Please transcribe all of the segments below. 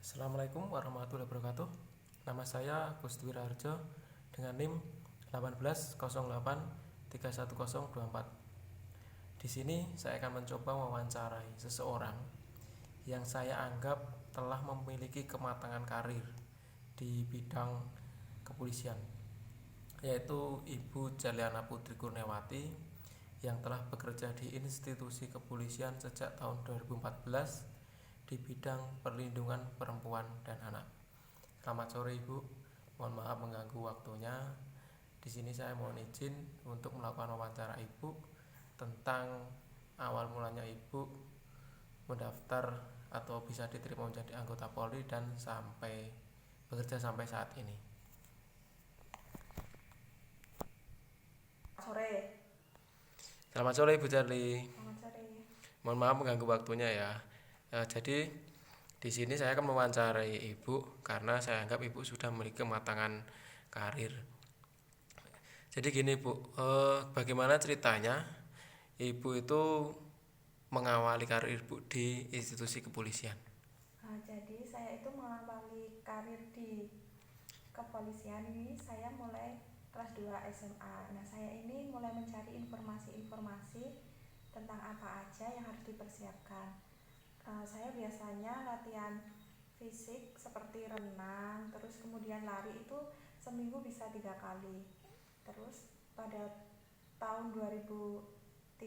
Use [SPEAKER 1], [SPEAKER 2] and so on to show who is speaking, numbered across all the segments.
[SPEAKER 1] Assalamualaikum warahmatullahi wabarakatuh. Nama saya Gusti Wirarjo dengan NIM 1808311024. Di sini saya akan mencoba mewawancarai seseorang yang saya anggap telah memiliki kematangan karir di bidang kepolisian, yaitu Ibu Jaliana Putri Kurniawati yang telah bekerja di institusi kepolisian sejak tahun 2014 di bidang perlindungan perempuan dan anak. Selamat sore Ibu, mohon maaf mengganggu waktunya. Di sini saya mohon izin untuk melakukan wawancara Ibu tentang awal mulanya Ibu mendaftar atau bisa diterima menjadi anggota Polri dan sampai bekerja sampai saat ini. Selamat sore Ibu Charlie.
[SPEAKER 2] Selamat sore.
[SPEAKER 1] Mohon maaf mengganggu waktunya ya. Jadi di sini saya akan mewawancarai Ibu karena saya anggap Ibu sudah memiliki kematangan karir. Jadi gini Bu, bagaimana ceritanya Ibu itu mengawali karir Ibu di institusi kepolisian?
[SPEAKER 2] Jadi saya itu mengawali karir di kepolisian ini saya mulai kelas 2 SMA. Nah, saya ini mulai mencari informasi-informasi tentang apa aja yang harus dipersiapkan. Saya biasanya latihan fisik seperti renang, terus kemudian lari itu seminggu bisa 3 kali. Terus pada tahun 2013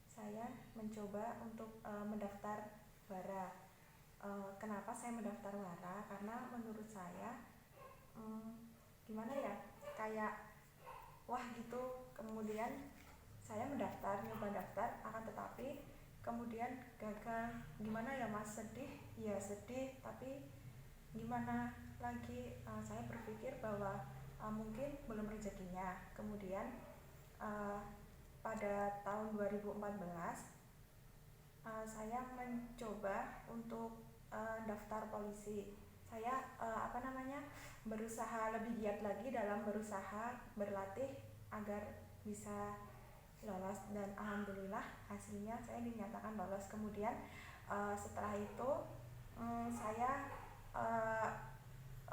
[SPEAKER 2] saya mencoba untuk mendaftar WARA. Kenapa saya mendaftar WARA? Karena menurut saya gimana ya, kayak wah gitu. Kemudian saya nyoba daftar, akan tetapi kemudian gagal. Gimana ya Mas, sedih? Ya sedih, tapi gimana lagi, saya berpikir bahwa mungkin belum rezekinya. Kemudian pada tahun 2014 saya mencoba untuk daftar polisi. Saya berusaha lebih giat lagi dalam berusaha berlatih agar bisa lolos, dan alhamdulillah hasilnya saya dinyatakan lolos. Kemudian setelah itu saya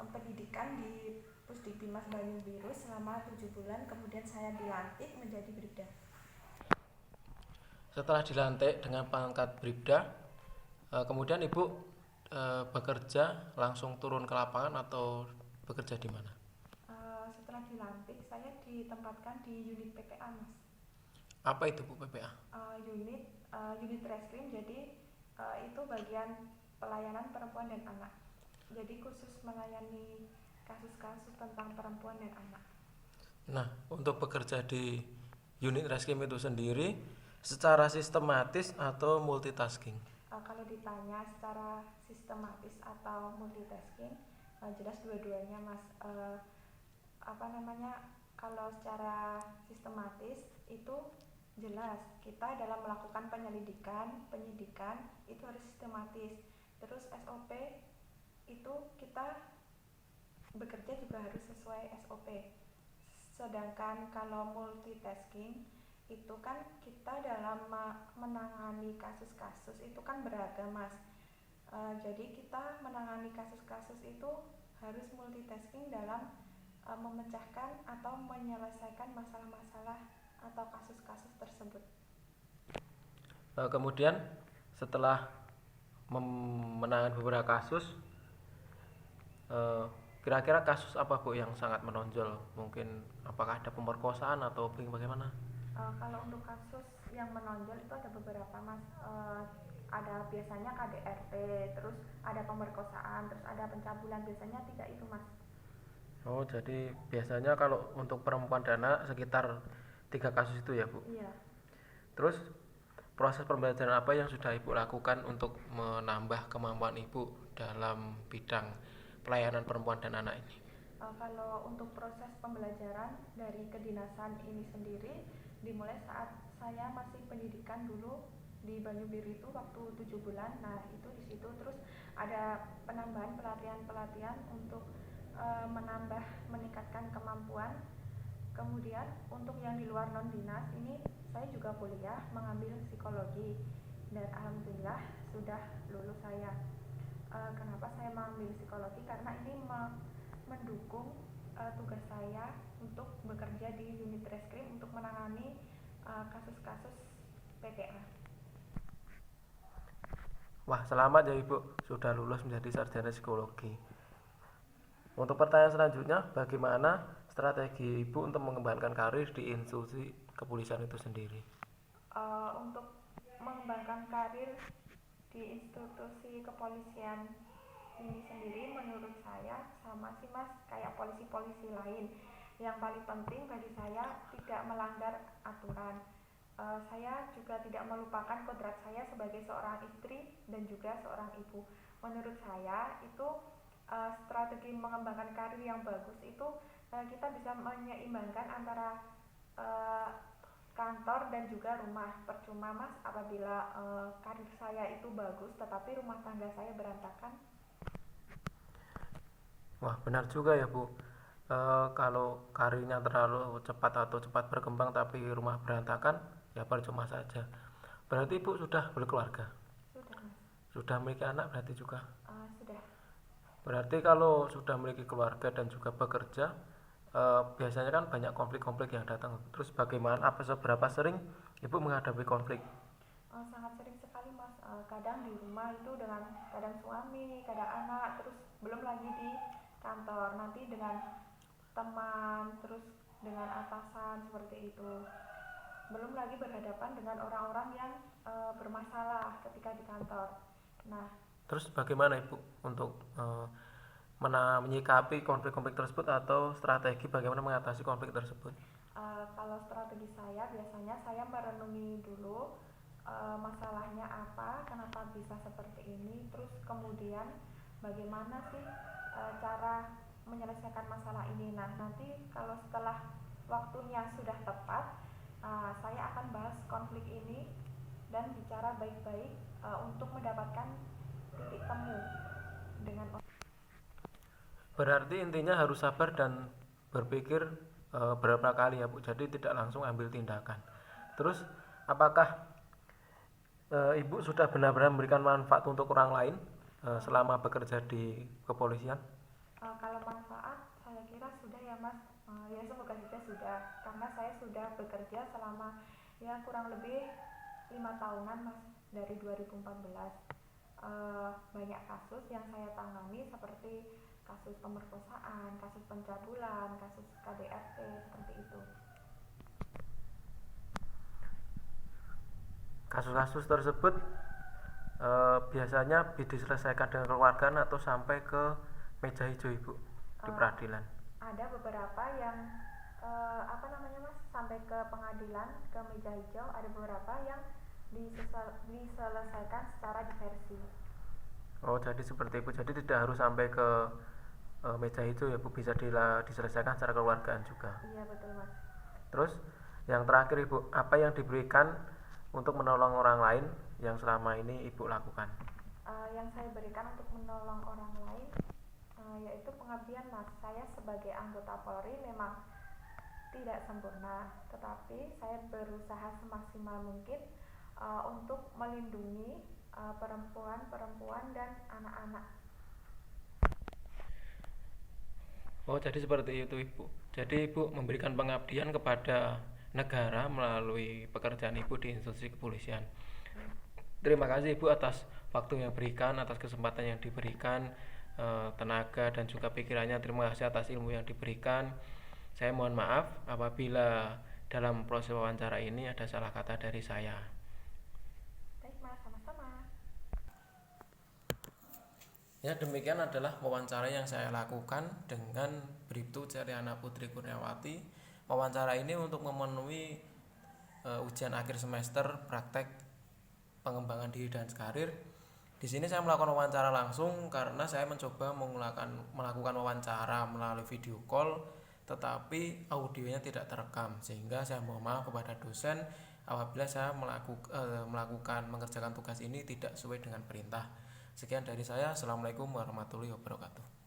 [SPEAKER 2] pendidikan di Pusdikbimas Banyu Biru selama 7 bulan, kemudian saya dilantik menjadi Bribda.
[SPEAKER 1] Setelah dilantik dengan pangkat Bribda, kemudian Ibu bekerja langsung turun ke lapangan atau bekerja di mana?
[SPEAKER 2] Setelah dilantik saya ditempatkan di unit PPA, Mas.
[SPEAKER 1] Apa itu Bu PPA?
[SPEAKER 2] Unit reskrim, jadi itu bagian pelayanan perempuan dan anak. Jadi khusus melayani kasus-kasus tentang perempuan dan anak.
[SPEAKER 1] Nah, untuk bekerja di unit reskrim itu sendiri secara sistematis atau multitasking?
[SPEAKER 2] Kalau ditanya secara sistematis atau multitasking, jelas dua-duanya, Mas. Kalau secara sistematis itu jelas kita dalam melakukan penyidikan itu harus sistematis. Terus SOP itu kita bekerja juga harus sesuai SOP. Sedangkan kalau multitasking itu kan kita dalam menangani kasus-kasus itu kan beragam, Mas. Jadi kita menangani kasus-kasus itu harus multitasking dalam memecahkan atau menyelesaikan masalah-masalah atau kasus-kasus tersebut.
[SPEAKER 1] Kemudian setelah menangani beberapa kasus, kira-kira kasus apa Bu yang sangat menonjol? Mungkin apakah ada pemerkosaan atau bagaimana?
[SPEAKER 2] Kalau untuk kasus yang menonjol itu ada beberapa, Mas. Ada biasanya KDRT, terus ada pemerkosaan, terus ada pencabulan. Biasanya 3 itu, Mas.
[SPEAKER 1] Oh, jadi biasanya kalau untuk perempuan dan anak sekitar 3 kasus itu ya Bu?
[SPEAKER 2] Iya.
[SPEAKER 1] Terus proses pembelajaran apa yang sudah Ibu lakukan untuk menambah kemampuan Ibu dalam bidang pelayanan perempuan dan anak ini?
[SPEAKER 2] Kalau untuk proses pembelajaran dari kedinasan ini sendiri dimulai saat saya masih pendidikan dulu di Banyu Biru itu waktu 7 bulan. Nah, itu di situ terus ada penambahan pelatihan untuk meningkatkan kemampuan. Kemudian untuk yang di luar non dinas ini saya juga kuliah mengambil psikologi, dan alhamdulillah sudah lulus saya. Kenapa saya mengambil psikologi? Karena ini mendukung tugas saya untuk bekerja di unit reskrim untuk menangani kasus-kasus PPA.
[SPEAKER 1] Wah, selamat ya Ibu, sudah lulus menjadi sarjana psikologi. Untuk pertanyaan selanjutnya, bagaimana strategi Ibu untuk mengembangkan karir di institusi kepolisian itu sendiri?
[SPEAKER 2] Untuk mengembangkan karir di institusi kepolisian ini sendiri, menurut saya sama sih Mas, kayak polisi-polisi lain. Yang paling penting bagi saya tidak melanggar aturan. Saya juga tidak melupakan kodrat saya sebagai seorang istri dan juga seorang ibu. Menurut saya itu strategi mengembangkan karir yang bagus itu kita bisa menyeimbangkan antara kantor dan juga rumah. Percuma Mas apabila karir saya itu bagus tetapi rumah tangga saya berantakan.
[SPEAKER 1] Wah, benar juga ya Bu. Kalau karirnya terlalu cepat atau cepat berkembang tapi rumah berantakan, ya percuma saja. Berarti Ibu sudah berkeluarga?
[SPEAKER 2] Sudah Mas.
[SPEAKER 1] Sudah memiliki anak berarti juga?
[SPEAKER 2] Sudah.
[SPEAKER 1] Berarti kalau sudah memiliki keluarga dan juga bekerja, biasanya kan banyak konflik-konflik yang datang. Terus bagaimana, seberapa sering Ibu menghadapi konflik?
[SPEAKER 2] Sangat sering sekali Mas. Kadang di rumah itu dengan kadang suami, kadang anak, terus belum lagi di kantor, nanti dengan teman, terus dengan atasan seperti itu. Belum lagi berhadapan dengan orang-orang yang bermasalah ketika di kantor. Nah,
[SPEAKER 1] terus bagaimana Ibu untuk menyikapi konflik-konflik tersebut atau strategi bagaimana mengatasi konflik tersebut?
[SPEAKER 2] Kalau strategi saya biasanya saya merenungi dulu masalahnya apa, kenapa bisa seperti ini, terus kemudian bagaimana sih cara menyelesaikan masalah ini. Nah, nanti kalau setelah waktunya sudah tepat, saya akan bahas konflik ini dan bicara baik-baik untuk mendapatkan titik temu dengan.
[SPEAKER 1] Berarti intinya harus sabar dan berpikir berapa kali ya Bu, jadi tidak langsung ambil tindakan. Terus apakah Ibu sudah benar-benar memberikan manfaat untuk orang lain selama bekerja di kepolisian?
[SPEAKER 2] Kalau manfaat saya kira sudah ya Mas, ya semoga saja sudah, karena saya sudah bekerja selama ya kurang lebih 5 tahunan Mas, dari 2014. Banyak kasus yang saya tangani seperti kasus pemerkosaan, kasus pencabulan, kasus KDRT seperti itu.
[SPEAKER 1] Kasus-kasus tersebut biasanya diselesaikan dengan keluarga atau sampai ke meja hijau Ibu di peradilan?
[SPEAKER 2] Ada beberapa yang Mas, sampai ke pengadilan, ke meja hijau. Ada beberapa yang diselesaikan secara diversi.
[SPEAKER 1] Oh, jadi seperti itu. Jadi tidak harus sampai ke meja hijau ya Bu, bisa diselesaikan secara keluargaan juga.
[SPEAKER 2] Iya betul Mas.
[SPEAKER 1] Terus yang terakhir Ibu, apa yang diberikan untuk menolong orang lain yang selama ini Ibu lakukan?
[SPEAKER 2] Yang saya berikan untuk menolong orang lain yaitu pengabdian Mas. Saya sebagai anggota Polri memang tidak sempurna, tetapi saya berusaha semaksimal mungkin untuk melindungi perempuan-perempuan dan anak-anak.
[SPEAKER 1] Oh, jadi seperti itu Ibu. Jadi Ibu memberikan pengabdian kepada negara melalui pekerjaan Ibu di institusi kepolisian. Terima kasih Ibu atas waktu yang diberikan, atas kesempatan yang diberikan, tenaga dan juga pikirannya. Terima kasih atas ilmu yang diberikan. Saya mohon maaf apabila dalam proses wawancara ini ada salah kata dari saya.
[SPEAKER 2] Baik Mas, sama-sama.
[SPEAKER 1] Ya, demikian adalah wawancara yang saya lakukan dengan Bribtu Ceriana Putri Kurniawati. Wawancara ini untuk memenuhi ujian akhir semester praktek pengembangan diri dan karir. Di sini saya melakukan wawancara langsung karena saya mencoba melakukan wawancara melalui video call, tetapi audionya tidak terekam, sehingga saya mohon maaf kepada dosen apabila saya mengerjakan tugas ini tidak sesuai dengan perintah. Sekian dari saya. Assalamualaikum warahmatullahi wabarakatuh.